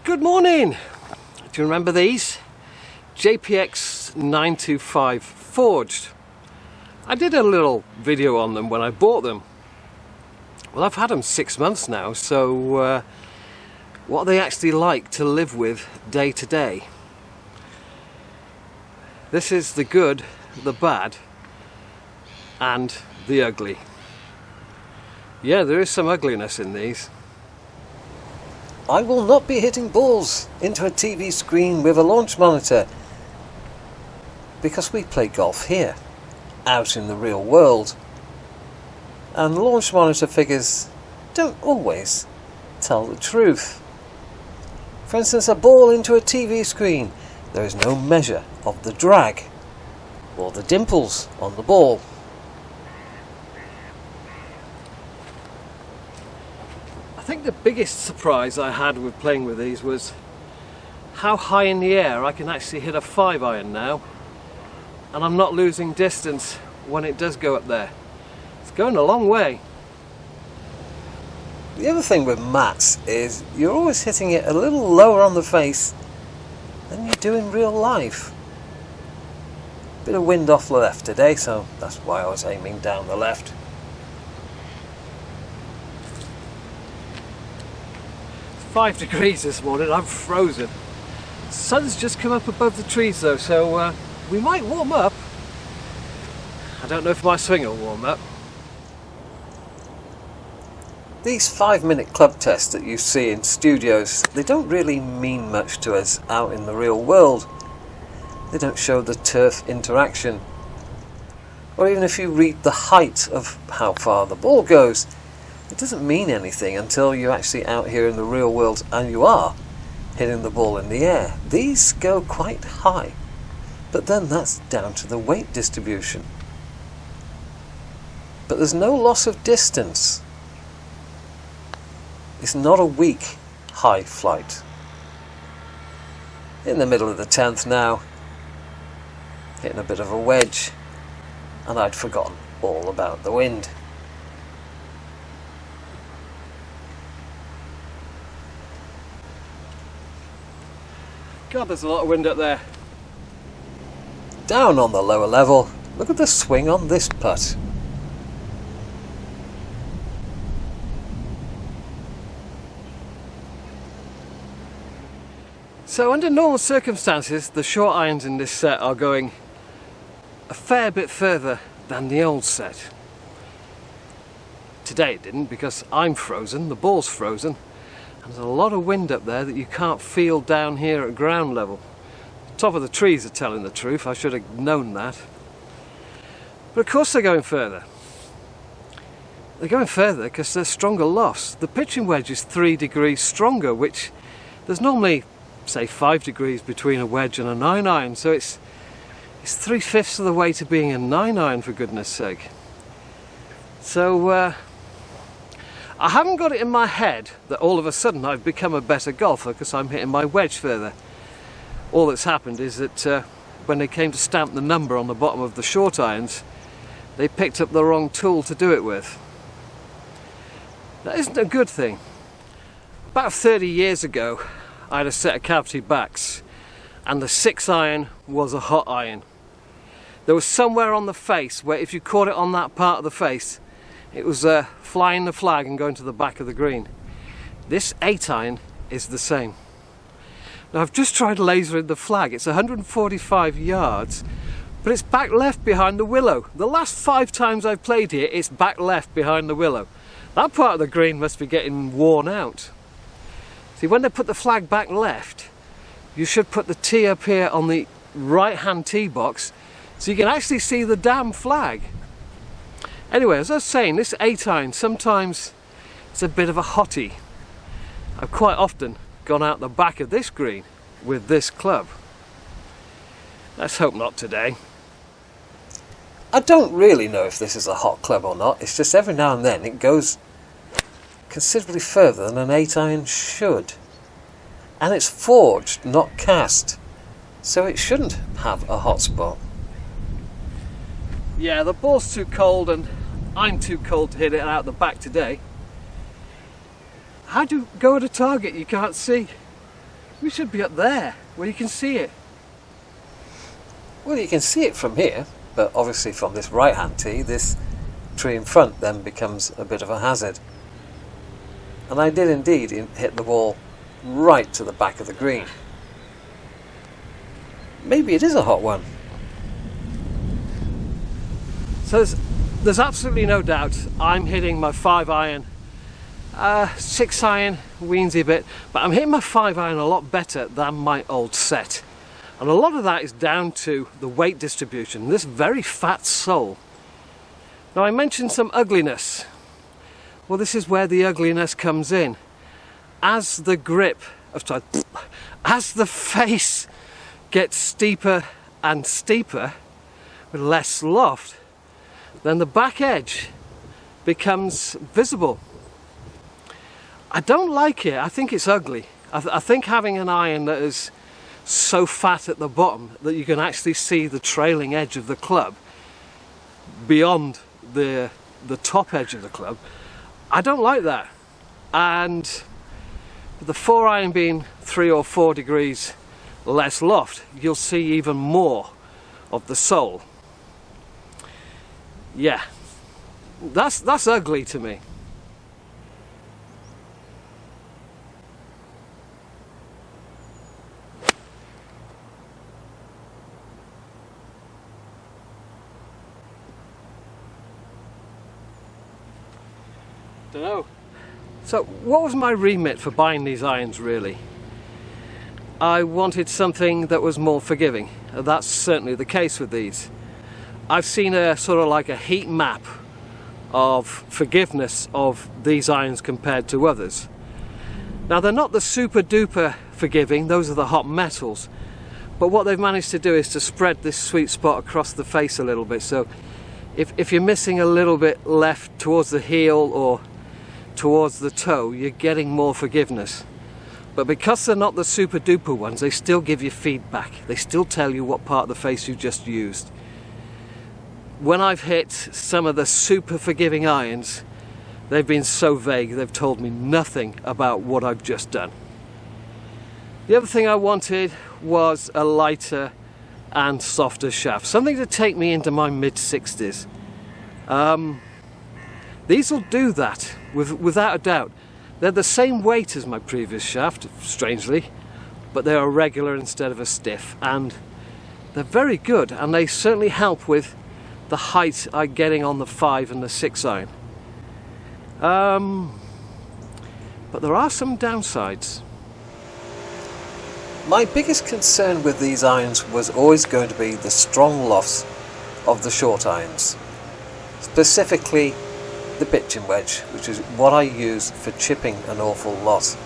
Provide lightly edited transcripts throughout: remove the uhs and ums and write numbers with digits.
Good morning! Do you remember these? JPX 925 forged. I did a little video on them when I bought them. Well, I've had them 6 months now, so what are they actually like to live with day to day? This is the good, the bad, and the ugly. Yeah, there is some ugliness in these. I will not be hitting balls into a TV screen with a launch monitor because we play golf here, out in the real world, and launch monitor figures don't always tell the truth. For instance, a ball into a TV screen, there is no measure of the drag or the dimples on the ball. I think the biggest surprise I had with playing with these was how high in the air I can actually hit a 5-iron now, and I'm not losing distance when it does go up there. It's going a long way. The other thing with mats is you're always hitting it a little lower on the face than you do in real life. Bit of wind off the left today, so that's why I was aiming down the left. 5 degrees this morning, I'm frozen. The sun's just come up above the trees though, so we might warm up. I don't know if my swing will warm up. These 5-minute club tests that you see in studios, they don't really mean much to us out in the real world. They don't show the turf interaction. Or even if you read the height of how far the ball goes, it doesn't mean anything until you're actually out here in the real world and you are hitting the ball in the air. These go quite high, but then that's down to the weight distribution. But there's no loss of distance. It's not a weak high flight. In the middle of the 10th now, hitting a bit of a wedge, and I'd forgotten all about the wind. God, there's a lot of wind up there. Down on the lower level, look at the swing on this putt. So under normal circumstances, the short irons in this set are going a fair bit further than the old set. Today it didn't because I'm frozen, the ball's frozen, and there's a lot of wind up there that you can't feel down here at ground level. The top of the trees are telling the truth, I should have known that. But of course they're going further. They're going further because they're stronger lofts. The pitching wedge is 3 degrees stronger, which there's normally say 5 degrees between a wedge and a 9-iron, so it's 3/5 of the way to being a 9-iron, for goodness sake. So I haven't got it in my head that all of a sudden I've become a better golfer because I'm hitting my wedge further. All that's happened is that when they came to stamp the number on the bottom of the short irons, they picked up the wrong tool to do it with. That isn't a good thing. About 30 years ago I had a set of cavity backs, and the 6-iron was a hot iron. There was somewhere on the face where if you caught it on that part of the face, it was flying the flag and going to the back of the green. This 8-iron is the same. Now I've just tried lasering the flag. It's 145 yards, but it's back left behind the willow. The last 5 times I've played here, it's back left behind the willow. That part of the green must be getting worn out. See, when they put the flag back left, you should put the tee up here on the right-hand tee box so you can actually see the damn flag. Anyway, as I was saying, this 8-iron, sometimes it's a bit of a hottie. I've quite often gone out the back of this green with this club. Let's hope not today. I don't really know if this is a hot club or not, it's just every now and then it goes considerably further than an 8-iron should. And it's forged, not cast, so it shouldn't have a hot spot. Yeah, the ball's too cold and I'm too cold to hit it out the back today. How do you go at a target you can't see? We should be up there, where you can see it. Well, you can see it from here, but obviously from this right-hand tee, this tree in front then becomes a bit of a hazard. And I did indeed hit the ball right to the back of the green. Maybe it is a hot one. So there's absolutely no doubt I'm hitting my 5-iron. 6-iron weensy a bit, but I'm hitting my 5-iron a lot better than my old set. And a lot of that is down to the weight distribution, this very fat sole. Now I mentioned some ugliness. Well, this is where the ugliness comes in. As the grip, as the face gets steeper and steeper with less loft, then the back edge becomes visible. I don't like it. I think it's ugly. I think having an iron that is so fat at the bottom that you can actually see the trailing edge of the club beyond the top edge of the club, I don't like that. And with the 4-iron being 3 or 4 degrees less loft, you'll see even more of the sole. Yeah, that's ugly to me. Dunno. So what was my remit for buying these irons really? I wanted something that was more forgiving. That's certainly the case with these. I've seen a sort of like a heat map of forgiveness of these irons compared to others. Now they're not the super duper forgiving, those are the hot metals, but what they've managed to do is to spread this sweet spot across the face a little bit, so if you're missing a little bit left towards the heel or towards the toe, you're getting more forgiveness. But because they're not the super duper ones, they still give you feedback. They still tell you what part of the face you just used. When I've hit some of the super forgiving irons, they've been so vague, they've told me nothing about what I've just done. The other thing I wanted was a lighter and softer shaft, something to take me into my mid-60s. These will do that, without a doubt. They're the same weight as my previous shaft, strangely, but they are regular instead of a stiff, and they're very good, and they certainly help with the height I'm getting on the 5 and the 6-iron. But there are some downsides. My biggest concern with these irons was always going to be the strong lofts of the short irons, specifically the pitching wedge, which is what I use for chipping an awful lot.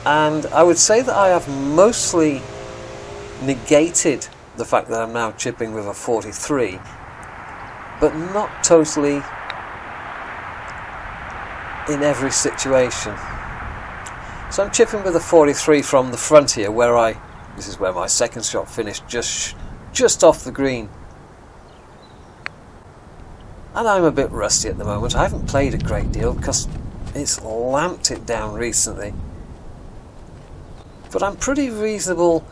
And I would say that I have mostly negated the fact that I'm now chipping with a 43, but not totally in every situation. So I'm chipping with a 43 from the front here, where this is where my second shot finished, just off the green. And I'm a bit rusty at the moment. I haven't played a great deal because it's lamped it down recently. But I'm pretty reasonable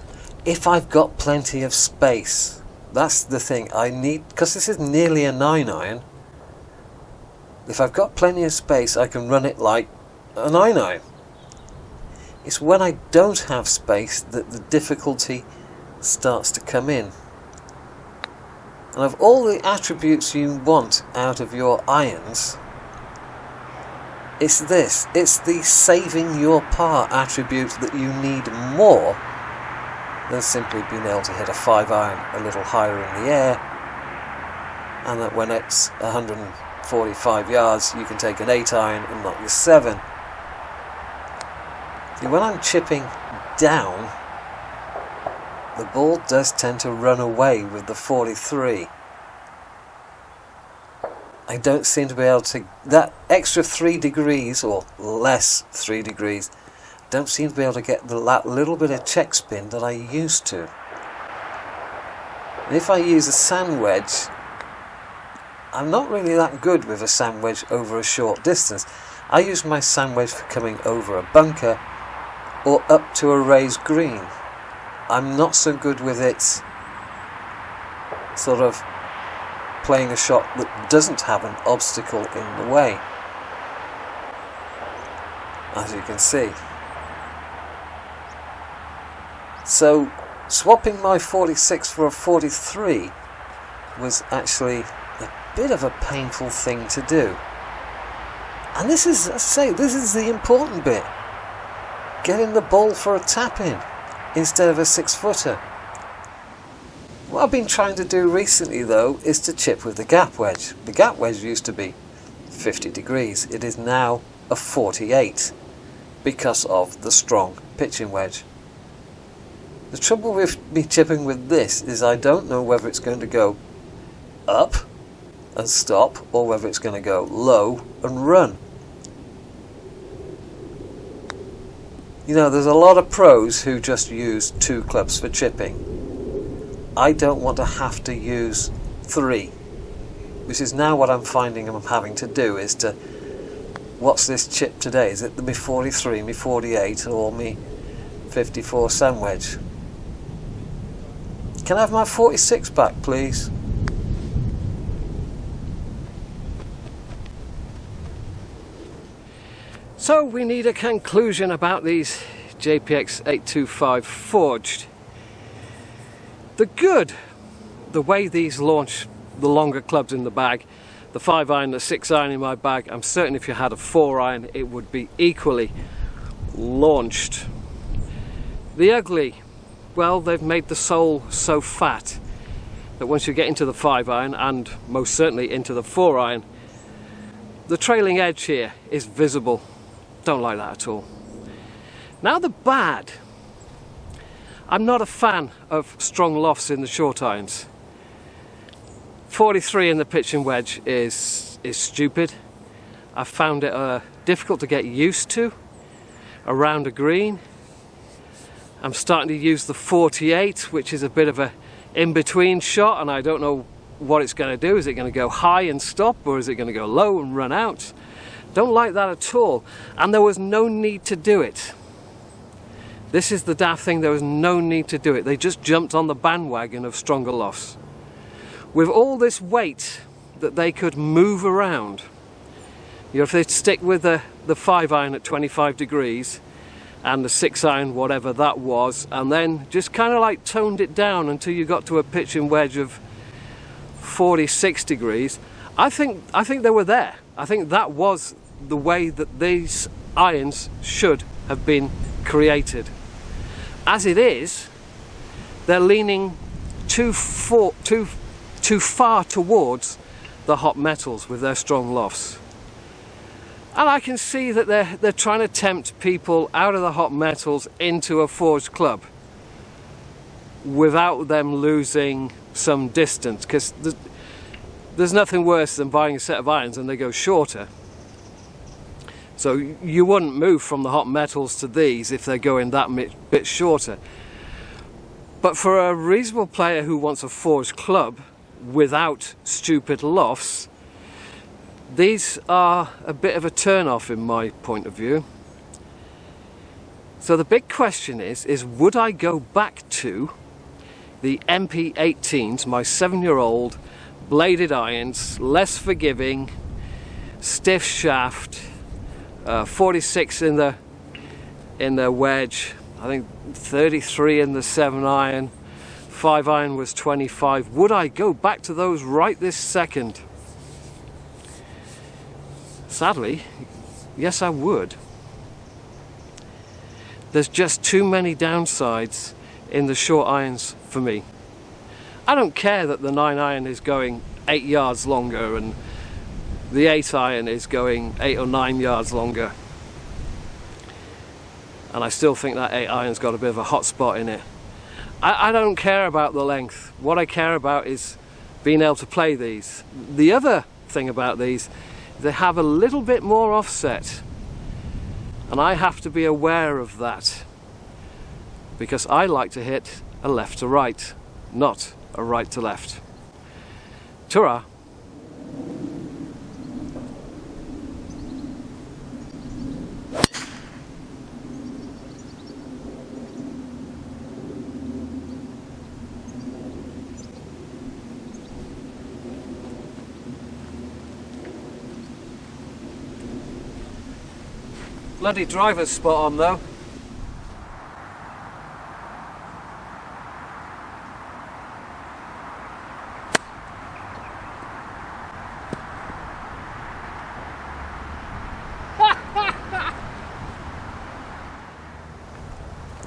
if I've got plenty of space. That's the thing I need, because this is nearly a 9-iron. If I've got plenty of space, I can run it like a 9-iron. It's when I don't have space that the difficulty starts to come in. And of all the attributes you want out of your irons, it's this. It's the saving your par attribute that you need more than simply being able to hit a 5-iron a little higher in the air, and that when it's 145 yards you can take an 8-iron and not your 7. See, when I'm chipping down, the ball does tend to run away with the 43. I don't seem to be able to, that extra 3 degrees or less 3 degrees, don't seem to be able to get that little bit of check spin that I used to. And if I use a sand wedge, I'm not really that good with a sand wedge over a short distance. I use my sand wedge for coming over a bunker or up to a raised green. I'm not so good with it sort of playing a shot that doesn't have an obstacle in the way, as you can see. So swapping my 46 for a 43 was actually a bit of a painful thing to do. And this is, as I say, this is the important bit. Getting the ball for a tap-in instead of a 6-footer. What I've been trying to do recently, though, is to chip with the gap wedge. The gap wedge used to be 50 degrees. It is now a 48 because of the strong pitching wedge. The trouble with me chipping with this is I don't know whether it's going to go up and stop or whether it's going to go low and run. You know, there's a lot of pros who just use 2 clubs for chipping. I don't want to have to use 3, which is now what I'm finding I'm having to do, is to, what's this chip today? Is it the me 43, me 48 or me 54 sand wedge? Can I have my 46 back, please? So we need a conclusion about these JPX 825 forged. The way these launch the longer clubs in the bag, the 5-iron, the 6-iron in my bag, I'm certain if you had a 4-iron it would be equally launched. The ugly, well, they've made the sole so fat that once you get into the 5-iron and most certainly into the 4-iron, the trailing edge here is visible. Don't like that at all. Now the bad. I'm not a fan of strong lofts in the short irons. 43 in the pitching wedge is stupid. I found it difficult to get used to around a green. I'm starting to use the 48, which is a bit of a in-between shot, and I don't know what it's going to do. Is it going to go high and stop, or is it going to go low and run out? Don't like that at all, and there was no need to do it. This is the daft thing, there was no need to do it. They just jumped on the bandwagon of stronger lofts. With all this weight that they could move around, you know, if they'd stick with the 5-iron at 25 degrees and the 6-iron, whatever that was, and then just kind of like toned it down until you got to a pitching wedge of 46 degrees, I think they were there. I think that was the way that these irons should have been created. As it is, they're leaning too far towards the hot metals with their strong lofts. And I can see that they're trying to tempt people out of the hot metals into a forged club without them losing some distance, because there's nothing worse than buying a set of irons and they go shorter. So you wouldn't move from the hot metals to these if they're going that bit shorter. But for a reasonable player who wants a forged club without stupid lofts, these are a bit of a turn-off in my point of view. So the big question is would I go back to the MP18s, my 7-year-old bladed irons, less forgiving, stiff shaft, 46 in the wedge, I think 33 in the 7-iron, 5-iron was 25. Would I go back to those right this second? Sadly, yes I would. There's just too many downsides in the short irons for me. I don't care that the 9-iron is going 8 yards longer and the 8-iron is going 8 or 9 yards longer. And I still think that 8-iron's got a bit of a hot spot in it. I don't care about the length. What I care about is being able to play these. The other thing about these, they have a little bit more offset. And I have to be aware of that. Because I like to hit a left to right, not a right to left. Ta-ra! Bloody driver's spot on though.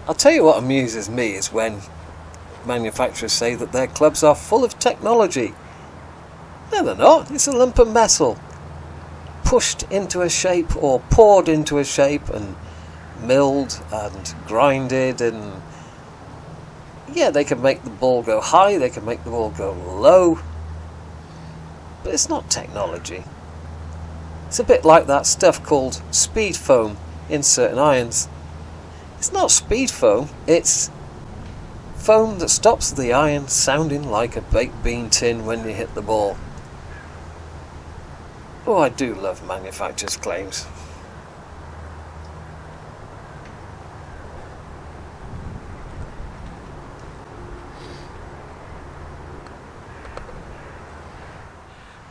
I'll tell you what amuses me is when manufacturers say that their clubs are full of technology. No, they're not. It's a lump of metal pushed into a shape or poured into a shape and milled and grinded, and yeah, they can make the ball go high, they can make the ball go low, but it's not technology. It's a bit like that stuff called speed foam in certain irons. It's not speed foam, it's foam that stops the iron sounding like a baked bean tin when you hit the ball. Oh, I do love manufacturers' claims.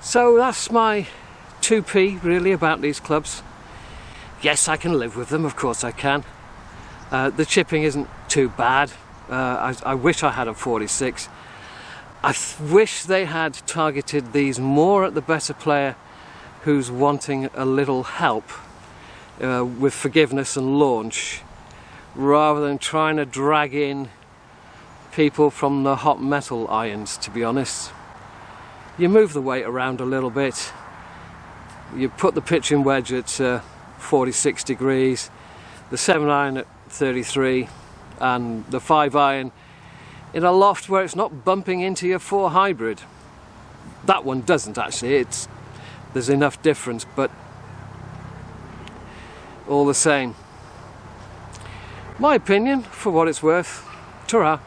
So that's my 2p really about these clubs. Yes, I can live with them, of course I can. The chipping isn't too bad. I wish I had a 46. I wish they had targeted these more at the better player who's wanting a little help with forgiveness and launch, rather than trying to drag in people from the hot metal irons, to be honest. You move the weight around a little bit, you put the pitching wedge at 46 degrees, the 7 iron at 33 and the 5 iron in a loft where it's not bumping into your 4 hybrid. That one doesn't actually, there's enough difference, but all the same. My opinion, for what it's worth. Ta-ra.